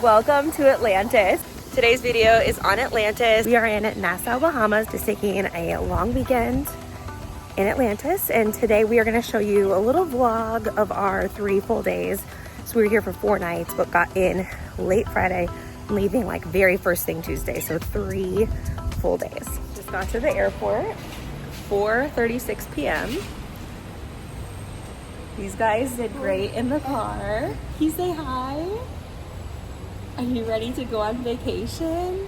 Welcome to Atlantis. Today's video is on Atlantis. We are in Nassau, Bahamas, just taking a long weekend in Atlantis, and today we are going to show you a little vlog of our 3 full days. So we were here for 4 nights, but got in late Friday, leaving like very first thing Tuesday, so 3 full days. Just got to the airport, 4:36 p.m. These guys did great in the car. Can you say hi? Are you ready to go on vacation?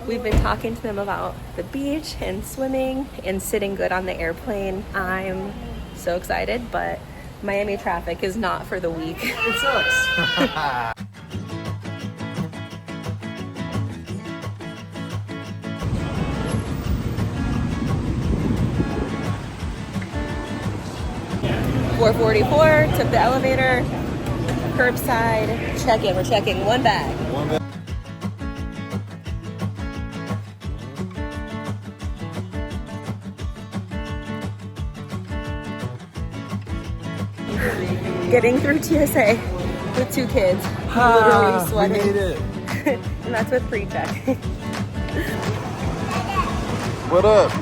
We've been talking to them about the beach and swimming and sitting good on the airplane. I'm so excited, but Miami traffic is not for the weak. It sucks. $4.44, took the elevator, curbside, check-in. We're checking one bag. Getting through TSA with 2 kids, literally sweating. We made it. And that's with pre-check. What up?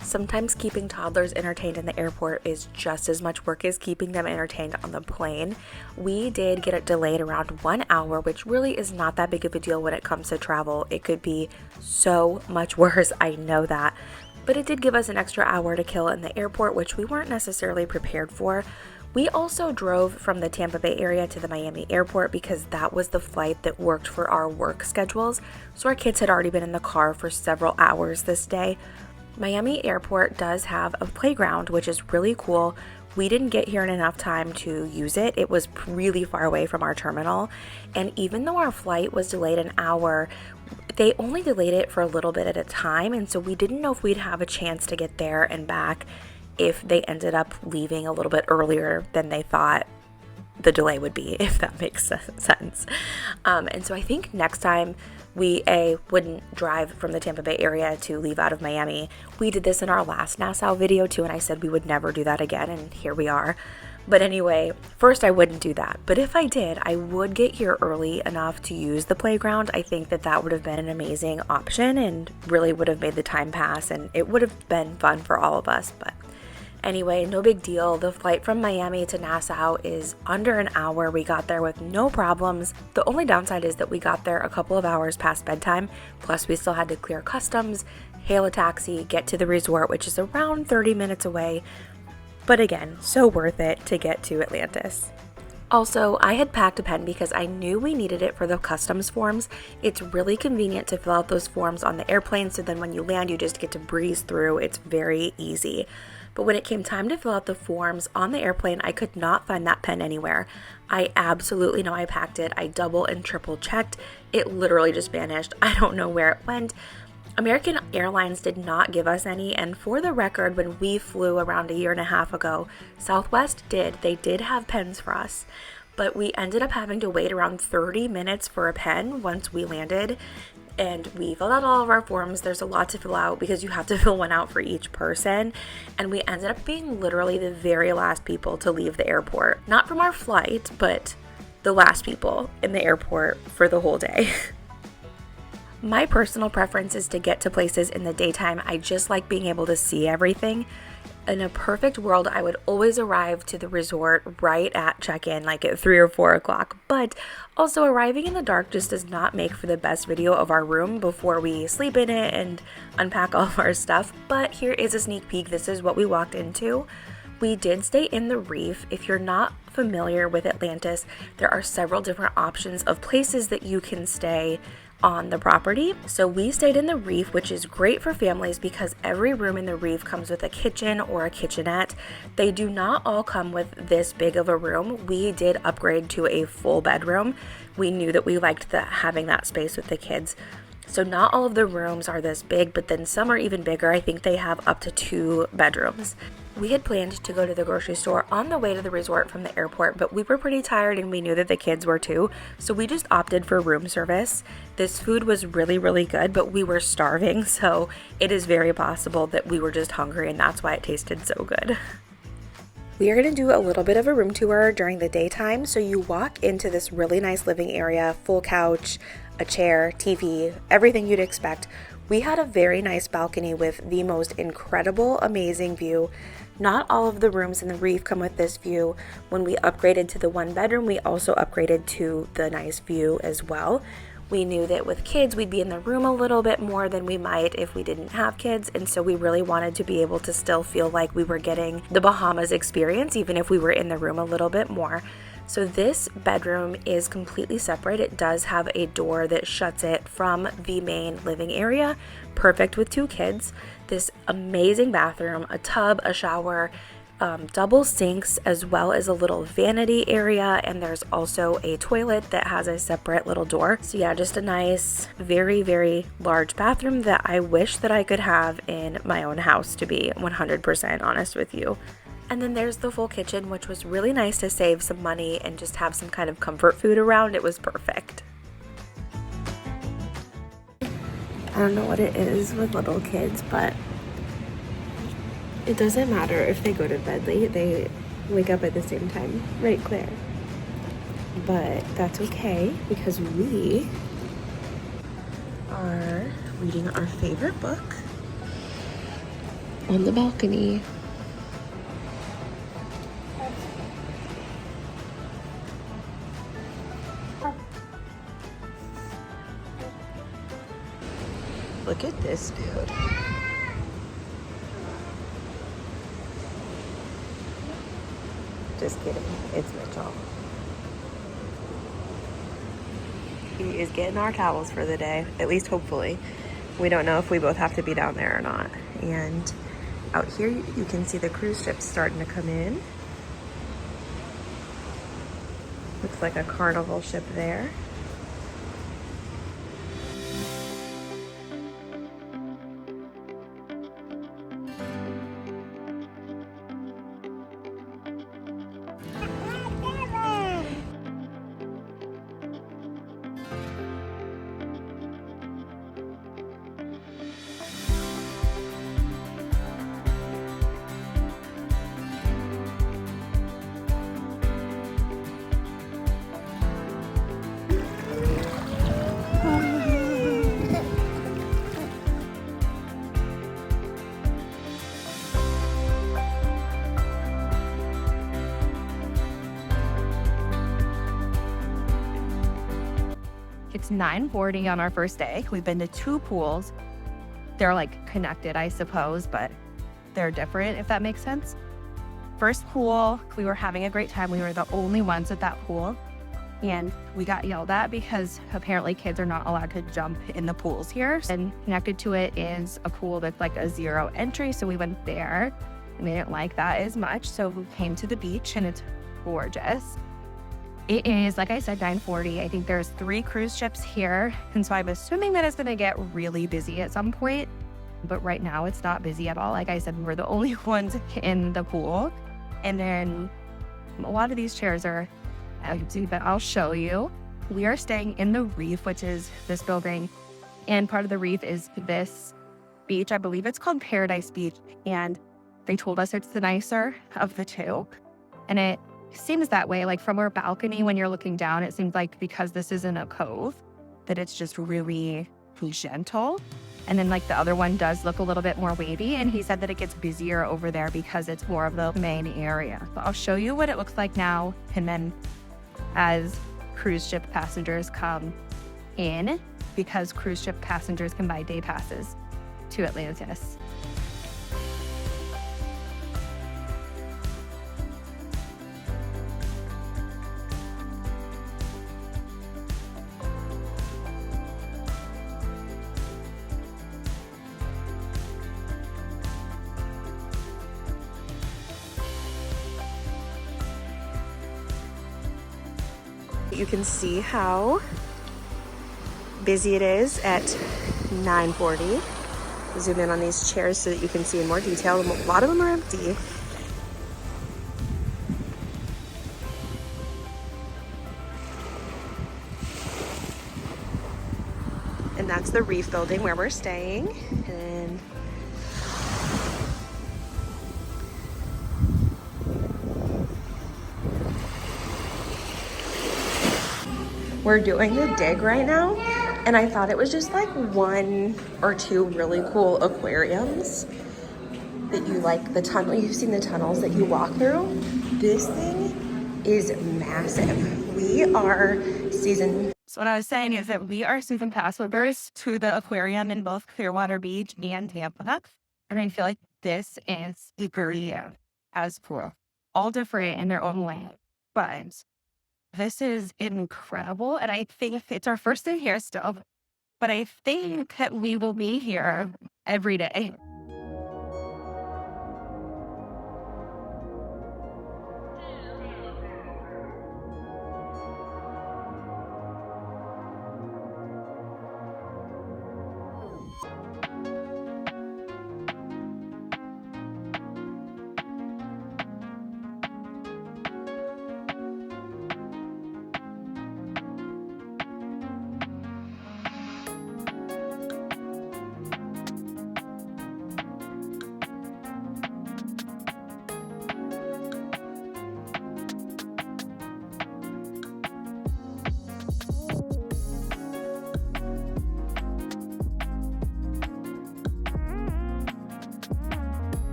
Sometimes keeping toddlers entertained in the airport is just as much work as keeping them entertained on the plane. We did get it delayed around 1 hour, which really is not that big of a deal when it comes to travel. It could be so much worse, I know that. But it did give us an extra hour to kill in the airport, which we weren't necessarily prepared for. We also drove from the Tampa Bay area to the Miami airport because that was the flight that worked for our work schedules. So our kids had already been in the car for several hours this day. Miami Airport does have a playground, which is really cool. We didn't get here in enough time to use it. It was really far away from our terminal. And even though our flight was delayed an hour, they only delayed it for a little bit at a time. And so we didn't know if we'd have a chance to get there and back if they ended up leaving a little bit earlier than they thought the delay would be, if that makes sense. And so I think next time we wouldn't drive from the Tampa Bay area to leave out of Miami. We did this in our last Nassau video too, and I said we would never do that again, and here we are. But anyway, first I wouldn't do that. But if I did, I would get here early enough to use the playground. I think that would have been an amazing option and really would have made the time pass, and it would have been fun for all of us. But anyway, no big deal. The flight from Miami to Nassau is under an hour. We got there with no problems. The only downside is that we got there a couple of hours past bedtime. Plus, we still had to clear customs, hail a taxi, get to the resort, which is around 30 minutes away. But again, so worth it to get to Atlantis. Also, I had packed a pen because I knew we needed it for the customs forms. It's really convenient to fill out those forms on the airplane, so then when you land, you just get to breeze through. It's very easy. But when it came time to fill out the forms on the airplane, I could not find that pen anywhere. I absolutely know I packed it. I double and triple checked. It literally just vanished. I don't know where it went. American Airlines did not give us any, and for the record, when we flew around 1.5 years ago, Southwest did. They did have pens for us, but we ended up having to wait around 30 minutes for a pen once we landed, and we filled out all of our forms. There's a lot to fill out because you have to fill one out for each person, and we ended up being literally the very last people to leave the airport. Not from our flight, but the last people in the airport for the whole day. My personal preference is to get to places in the daytime. I just like being able to see everything. In a perfect world, I would always arrive to the resort right at check-in, like at 3 or 4 o'clock. But also, arriving in the dark just does not make for the best video of our room before we sleep in it and unpack all of our stuff. But here is a sneak peek. This is what we walked into. We did stay in the Reef. If you're not familiar with Atlantis, there are several different options of places that you can stay on the property. So we stayed in the Reef, which is great for families because every room in the Reef comes with a kitchen or a kitchenette. They do not all come with this big of a room. We did upgrade to a full bedroom. We knew that we liked having that space with the kids. So not all of the rooms are this big, but then some are even bigger. I think they have up to 2 bedrooms. We had planned to go to the grocery store on the way to the resort from the airport, but we were pretty tired and we knew that the kids were too, so we just opted for room service. This food was really, really good, but we were starving, so it is very possible that we were just hungry and that's why it tasted so good. We are going to do a little bit of a room tour during the daytime. So you walk into this really nice living area, full couch, a chair, TV, everything you'd expect. We had a very nice balcony with the most incredible, amazing view. Not all of the rooms in the Reef come with this view. When we upgraded to the 1 bedroom, we also upgraded to the nice view as well. We knew that with kids, we'd be in the room a little bit more than we might if we didn't have kids, and so we really wanted to be able to still feel like we were getting the Bahamas experience, even if we were in the room a little bit more. So this bedroom is completely separate. It does have a door that shuts it from the main living area, perfect with 2 kids. This amazing bathroom, a tub, a shower, double sinks, as well as a little vanity area, and there's also a toilet that has a separate little door. So yeah, just a nice, very, very large bathroom that I wish that I could have in my own house, to be 100% honest with you. And then there's the full kitchen, which was really nice to save some money and just have some kind of comfort food around. It was perfect. I don't know what it is with little kids, but it doesn't matter if they go to bed late, they wake up at the same time, right, Claire? But that's okay because we are reading our favorite book on the balcony. Look at this dude. Just kidding, it's Mitchell. He is getting our towels for the day, at least hopefully. We don't know if we both have to be down there or not. And out here you can see the cruise ships starting to come in. Looks like a carnival ship there. It's 9:40 on our first day. We've been to 2 pools. They're like connected, I suppose, but they're different, if that makes sense. First pool, we were having a great time. We were the only ones at that pool. And we got yelled at because apparently kids are not allowed to jump in the pools here. And connected to it is a pool that's like a 0 entry. So we went there and they didn't like that as much. So we came to the beach and it's gorgeous. It is, like I said, 9:40. I think there's 3 cruise ships here. And so I'm assuming that it's going to get really busy at some point. But right now it's not busy at all. Like I said, we're the only ones in the pool. And then a lot of these chairs are empty, but I'll show you. We are staying in the Reef, which is this building. And part of the Reef is this beach. I believe it's called Paradise Beach. And they told us it's the nicer of the 2. And it seems that way, like from our balcony when you're looking down, it seems like because this isn't a cove, that it's just really gentle. And then like the other one does look a little bit more wavy, and he said that it gets busier over there because it's more of the main area. So I'll show you what it looks like now, and then as cruise ship passengers come in, because cruise ship passengers can buy day passes to Atlantis. You can see how busy it is at 9:40. Zoom in on these chairs so that you can see in more detail. A lot of them are empty. And that's the Reef building where we're staying. And we're doing the dig right now, and I thought it was just like 1 or 2 really cool aquariums that you like the tunnel. You've seen the tunnels that you walk through. This thing is massive. We are season. So what I was saying is that we are season pass holders to the aquarium in both Clearwater Beach and Tampa. And I feel like this is equally as cool. All different in their own way. But this is incredible. And I think it's our first day here still. But I think that we will be here every day.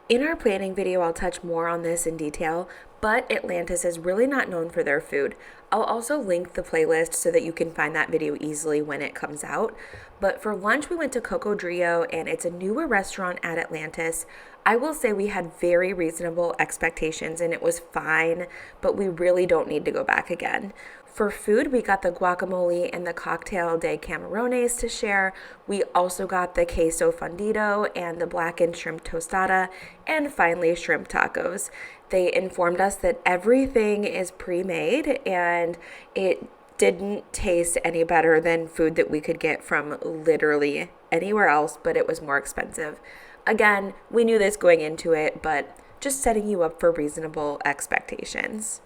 In our planning video, I'll touch more on this in detail, but Atlantis is really not known for their food. I'll also link the playlist so that you can find that video easily when it comes out. But for lunch, we went to Cocodrillo, and it's a newer restaurant at Atlantis. I will say we had very reasonable expectations, and it was fine, but we really don't need to go back again. For food, we got the guacamole and the cocktail de camarones to share. We also got the queso fundido and the blackened shrimp tostada, and finally shrimp tacos. They informed us that everything is pre-made, and it didn't taste any better than food that we could get from literally anywhere else, but it was more expensive. Again, we knew this going into it, but just setting you up for reasonable expectations.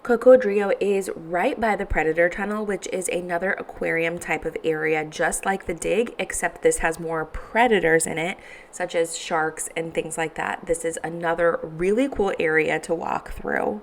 Cocodrillo is right by the Predator Tunnel, which is another aquarium type of area, just like the Dig, except this has more predators in it, such as sharks and things like that. This is another really cool area to walk through.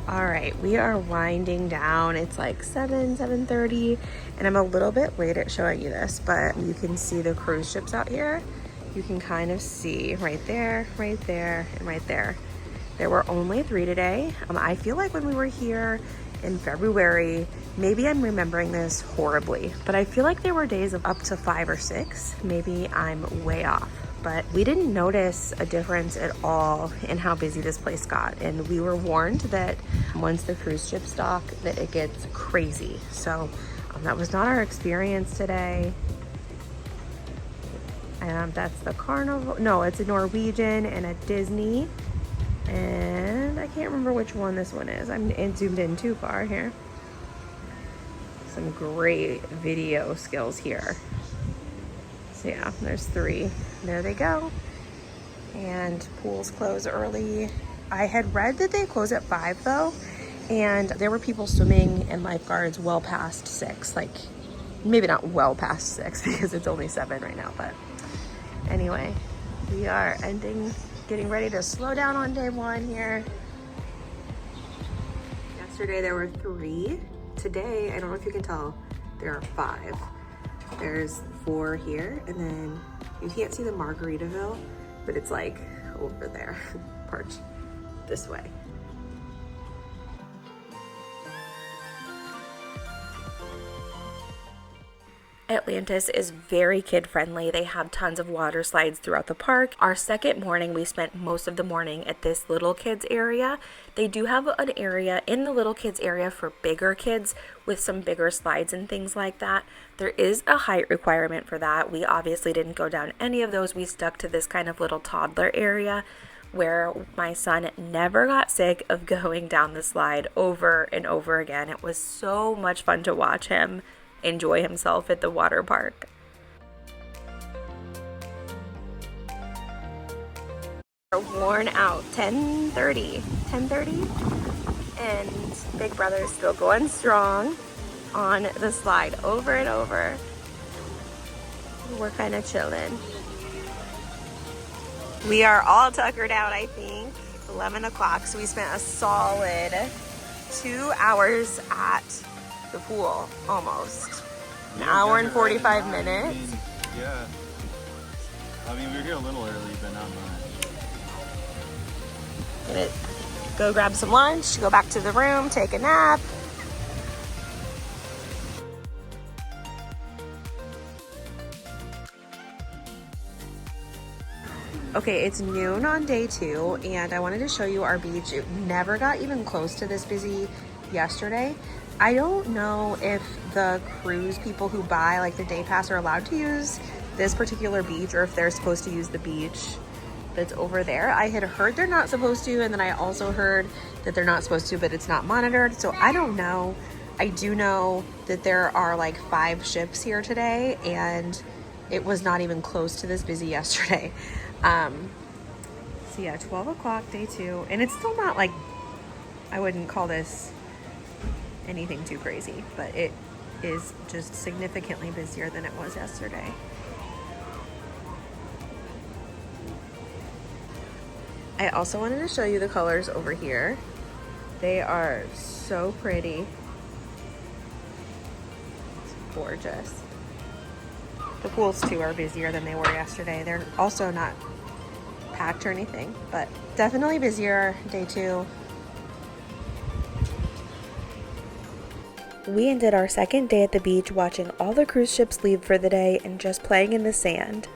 All right, we are winding down. It's like 7:30, and I'm a little bit late at showing you this, but you can see the cruise ships out here. You can kind of see right there, and right there. There were only 3 today. I feel like when we were here in February, maybe I'm remembering this horribly, but I feel like there were days of up to 5 or 6. Maybe I'm way off. But we didn't notice a difference at all in how busy this place got. And we were warned that once the cruise ships dock, that it gets crazy. So that was not our experience today. That's the Carnival. No, it's a Norwegian and a Disney. And I can't remember which one this one is. I'm zoomed in too far here. Some great video skills here. So yeah, there's 3. there they go. And pools close early. I had read that they close at 5 though, and there were people swimming and lifeguards well past 6. Like, maybe not well past 6 because it's only 7 right now, but anyway, we are getting ready to slow down on day 1 here. Yesterday there were 3. Today, I don't know if you can tell, there are 5. There's 4 here, and then you can't see the Margaritaville, but it's like over there, parked this way. Atlantis is very kid-friendly. They have tons of water slides throughout the park. Our second morning, we spent most of the morning at this little kids area. They do have an area in the little kids area for bigger kids with some bigger slides and things like that. There is a height requirement for that. We obviously didn't go down any of those. We stuck to this kind of little toddler area where my son never got sick of going down the slide over and over again. It was so much fun to watch him enjoy himself at the water park. We're worn out. 10:30, and Big Brother's still going strong on the slide over and over. We're kind of chilling. We are all tuckered out, I think. 11 o'clock, so we spent a solid 2 hours at the pool, almost. An hour and 45 minutes. Yeah. I mean, we were here a little early, but not much. Gonna go grab some lunch, go back to the room, take a nap. Okay, it's noon on day 2, and I wanted to show you our beach. It never got even close to this busy yesterday. I don't know if the cruise people who buy like the day pass are allowed to use this particular beach, or if they're supposed to use the beach that's over there. I had heard they're not supposed to, and then I also heard that they're not supposed to, but it's not monitored, so I don't know. I do know that there are like 5 ships here today, and it was not even close to this busy yesterday. So yeah, 12 o'clock, day 2, and it's still not like, I wouldn't call this anything too crazy, but it is just significantly busier than it was yesterday. I also wanted to show you the colors over here. They are so pretty. It's gorgeous. The pools too are busier than they were yesterday. They're also not packed or anything, but definitely busier day 2. We ended our second day at the beach watching all the cruise ships leave for the day and just playing in the sand.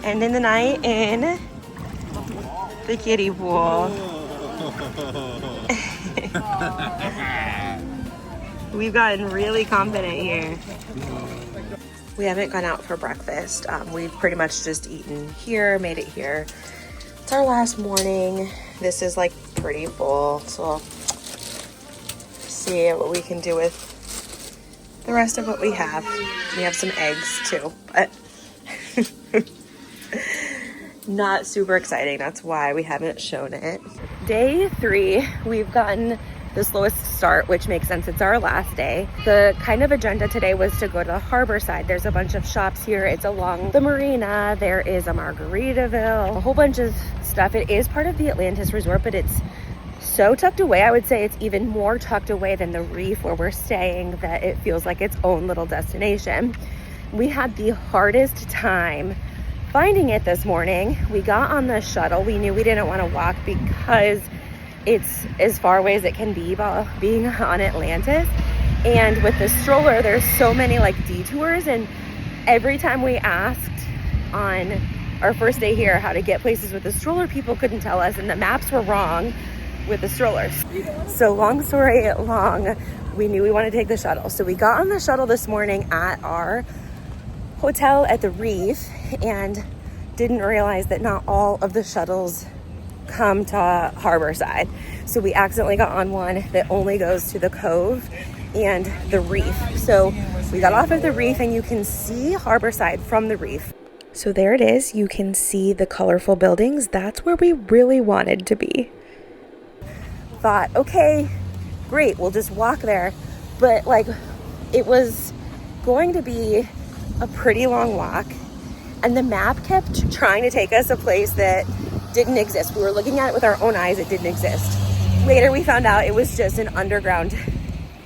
Ending the night in the kiddie pool. We've gotten really confident here. We haven't gone out for breakfast. We've pretty much just eaten here, made it here. It's our last morning. This is like pretty full, so we'll see what we can do with the rest of what we have. We have some eggs too, but not super exciting. That's why we haven't shown it. Day 3, we've gotten the slowest start, which makes sense. It's our last day. The kind of agenda today was to go to the Harborside. There's a bunch of shops here. It's along the marina. There is a Margaritaville, a whole bunch of stuff. It is part of the Atlantis Resort, but it's so tucked away. I would say it's even more tucked away than the Reef where we're staying, that it feels like its own little destination. We had the hardest time finding it this morning. We got on the shuttle. We knew we didn't want to walk because it's as far away as it can be being on Atlantis. And with the stroller, there's so many like detours, and every time we asked on our first day here how to get places with the stroller, people couldn't tell us, and the maps were wrong with the strollers. So long story long, we knew we wanted to take the shuttle. So we got on the shuttle this morning at our hotel at the Reef and didn't realize that not all of the shuttles come to Harborside. So we accidentally got on one that only goes to the Cove and the Reef. So we got off at the Reef and you can see Harborside from the Reef. So there it is. You can see the colorful buildings. That's where we really wanted to be. Thought, okay, great, we'll just walk there. But like, it was going to be a pretty long walk. And the map kept trying to take us a place that didn't exist. We were looking at it with our own eyes. It didn't exist. Later, we found out it was just an underground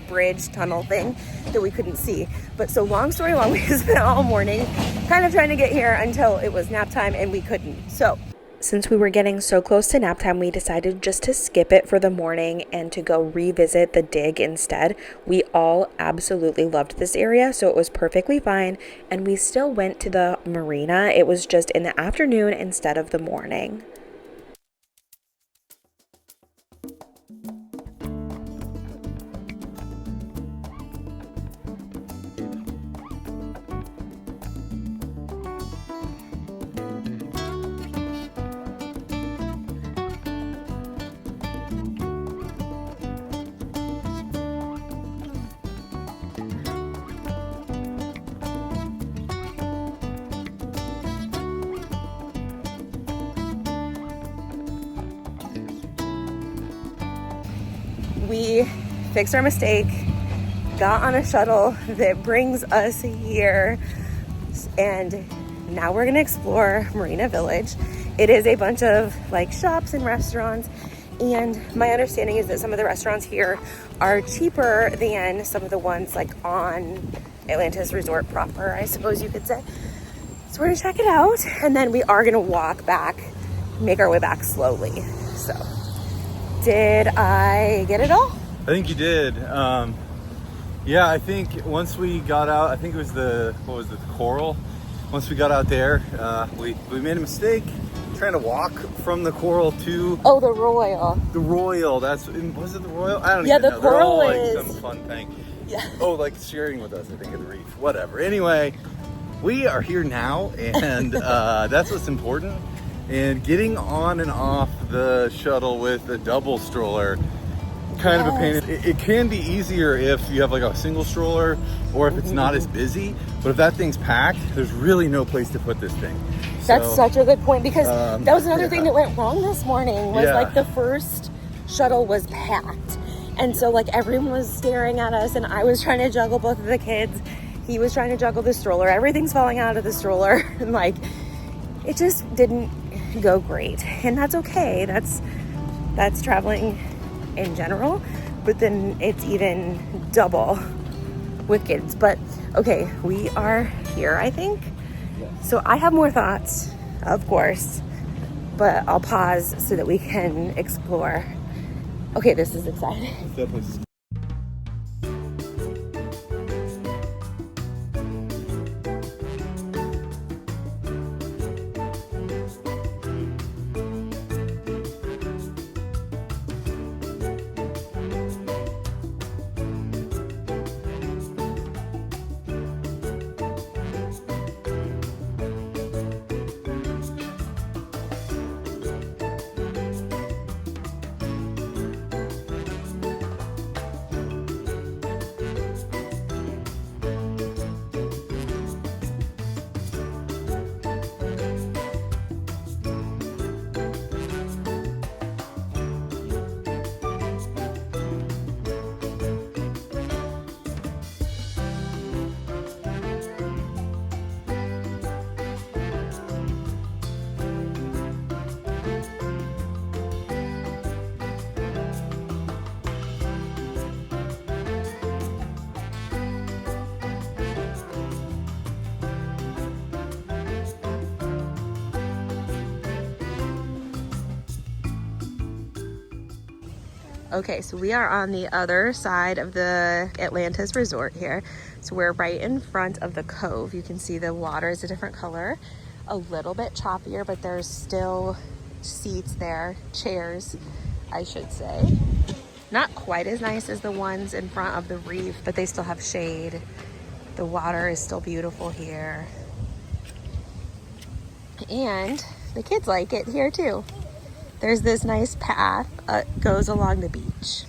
bridge tunnel thing that we couldn't see. But so long story long, we spent all morning kind of trying to get here until it was nap time and we couldn't. So since we were getting so close to nap time, we decided just to skip it for the morning and to go revisit the dig instead. We all absolutely loved this area, so it was perfectly fine. And we still went to the marina. It was just in the afternoon instead of the morning. We fixed our mistake, got on a shuttle that brings us here, and now we're gonna explore Marina Village. It is a bunch of like shops and restaurants, and my understanding is that some of the restaurants here are cheaper than some of the ones like on Atlantis Resort proper, I suppose you could say. So we're gonna check it out, and then we are gonna walk back, make our way back slowly. So did I get it all? I think you did. Yeah, I think once we got out, I think it was the coral. Once we got out there, we made a mistake trying to walk from the coral to Oh, the Royal. the Royal. Was it the Royal? I don't Yeah, even the know. They're coral all like is- some fun thing. Yeah. Oh, like sharing with us, I think, at the Reef. Whatever. Anyway, we are here now, and that's what's important. And getting on and off the shuttle with a double stroller, kind of a pain. It can be easier if you have like a single stroller or if it's not as busy. But if that thing's packed, there's really no place to put this thing. That's So, such a good point, because that was another yeah. thing that went wrong this morning was Yeah. like the first shuttle was packed. And so like everyone was staring at us and I was trying to juggle both of the kids. He was trying to juggle the stroller. Everything's falling out of the stroller. And like, it just didn't go great. And that's okay. That's traveling in general. But then it's even double with kids. But okay, we are here, I think. So I have more thoughts, of course, but I'll pause so that we can explore. Okay, this is exciting. that place is Okay, so we are on the other side of the Atlantis Resort here. So we're right in front of the Cove. You can see the water is a different color, a little bit choppier, but there's still seats there, chairs, I should say. Not quite as nice as the ones in front of the Reef, but they still have shade. The water is still beautiful here. And the kids like it here too. There's this nice path that goes along the beach.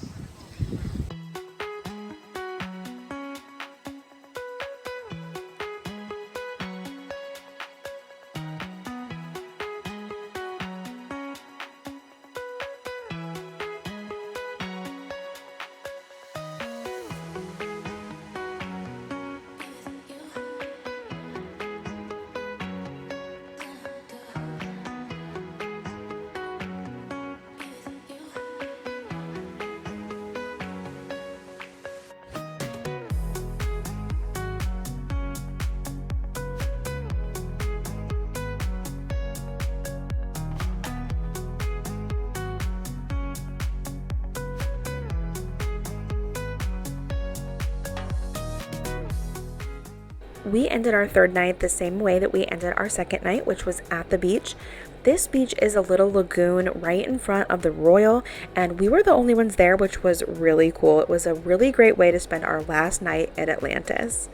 We ended our third night the same way that we ended our second night, which was at the beach. This beach is a little lagoon right in front of the Royal, and we were the only ones there, which was really cool. It was a really great way to spend our last night at Atlantis.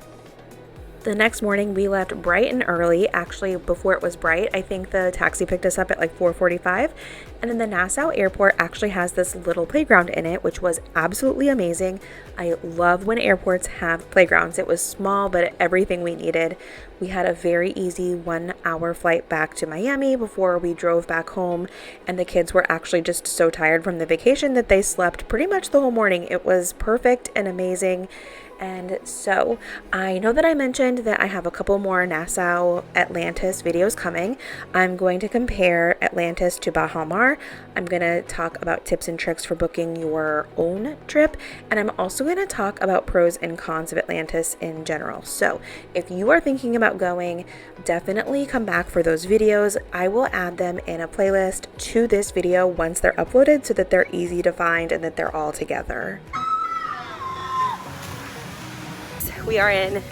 The next morning we left bright and early, actually before it was bright. I think the taxi picked us up at like 4:45, and then the Nassau airport actually has this little playground in it, which was absolutely amazing. I love when airports have playgrounds. It was small, but everything we needed. We had a very easy 1-hour flight back to Miami before we drove back home, and the kids were actually just so tired from the vacation that they slept pretty much the whole morning. It was perfect and amazing. And so I know that I mentioned that I have a couple more Nassau Atlantis videos coming. I'm going to compare Atlantis to Bahamas. I'm going to talk about tips and tricks for booking your own trip. And I'm also going to talk about pros and cons of Atlantis in general. So if you are thinking about going, definitely come back for those videos. I will add them in a playlist to this video once they're uploaded so that they're easy to find and that they're all together. We are in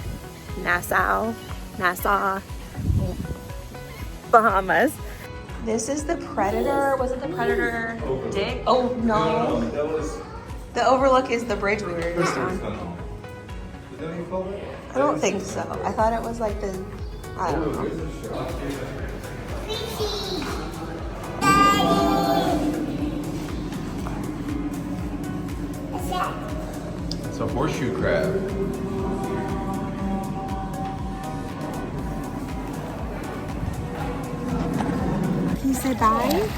Nassau, Bahamas. This is the Predator. Was it the Predator Dick? Oh, no. The Overlook is the bridge we were just on. I don't think so. I thought it was like the, I don't know. It's a horseshoe crab. Can you say bye?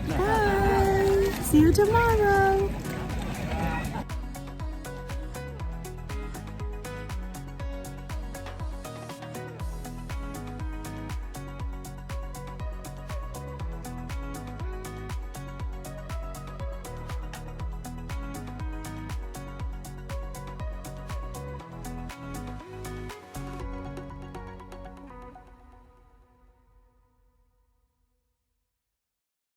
Bye. See you tomorrow.